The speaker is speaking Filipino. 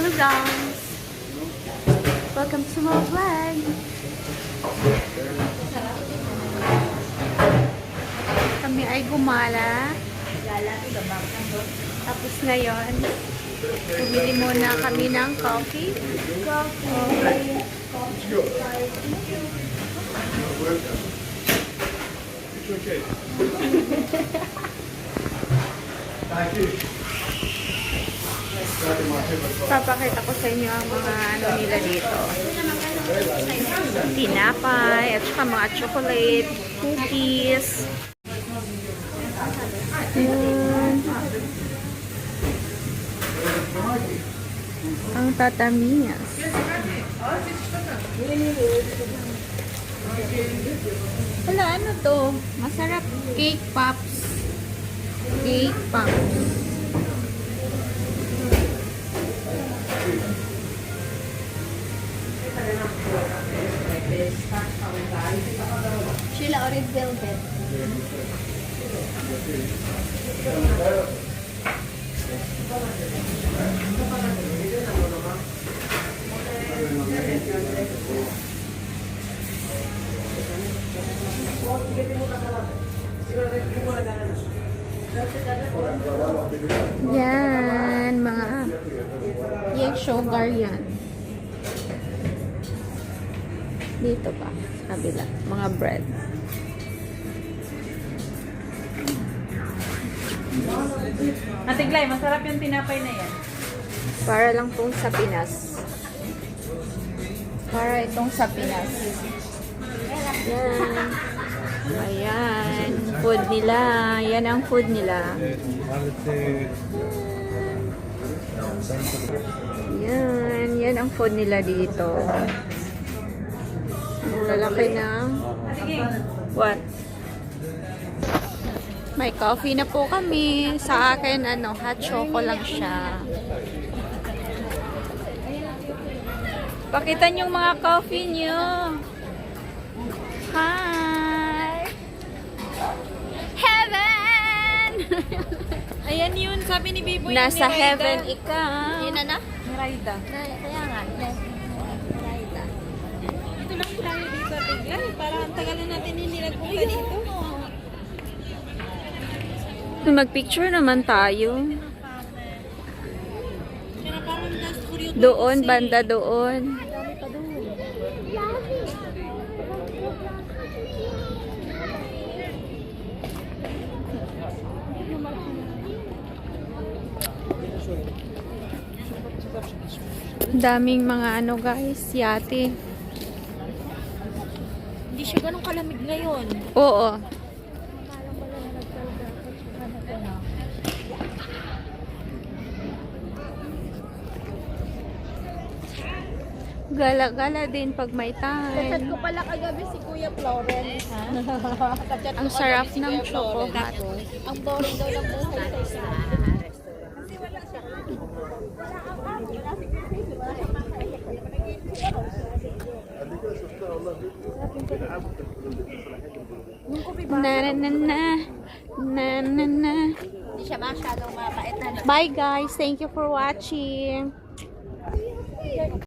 Luzons! Welcome to my vlog! Kami ay gumala. Tapos ngayon, bumili muna kami ng coffee. Papakita ko sa inyo ang mga ano nila dito. Tinapay, at saka mga chocolate, cookies. Ang tatamis. Wala, ano to? Masarap. Cake pops. Cake pops. Sheila orange velvet. Yan, mga yung sugar yan. Dito pa, sa kabila, mga bread. Ate Glay, masarap yung tinapay na yan. Para lang pong sa Pinas. Para itong sa Pinas. Yan. Ayan. Food nila. Yan ang food nila. Yan. Yan ang food nila dito. Ang lalaki ng... What? May coffee na po kami. Sa akin, ano, hot choco lang siya. Pakita niyo mga coffee niyo. Hi! Heaven! Ayan yun, sabi ni Bibo yung Nasa ni Raida. heaven ikaw. Yun na? Ni Raida. Kaya nga. Raida. Ito lang tayo dito, Ate Glay. Para ang tagal na natin hindi nagpunta dito. Magpicture naman tayo. Kaya parang last curiosity. Doon, banda doon. Dami pa doon. Daming mga ano guys, yate. Hindi siya ganun kalamig ngayon. Oo. Gala-gala din pag may Chat time. ko pala kagabi si Kuya Florence. Chat Ang ko sarap kagabi si ng Kuya choco Florence. hot. Ang boring daw ng buhay sa isa. Na na na na. Na na na. Hindi siya masyadong mapait na. Bye guys. Thank you for watching.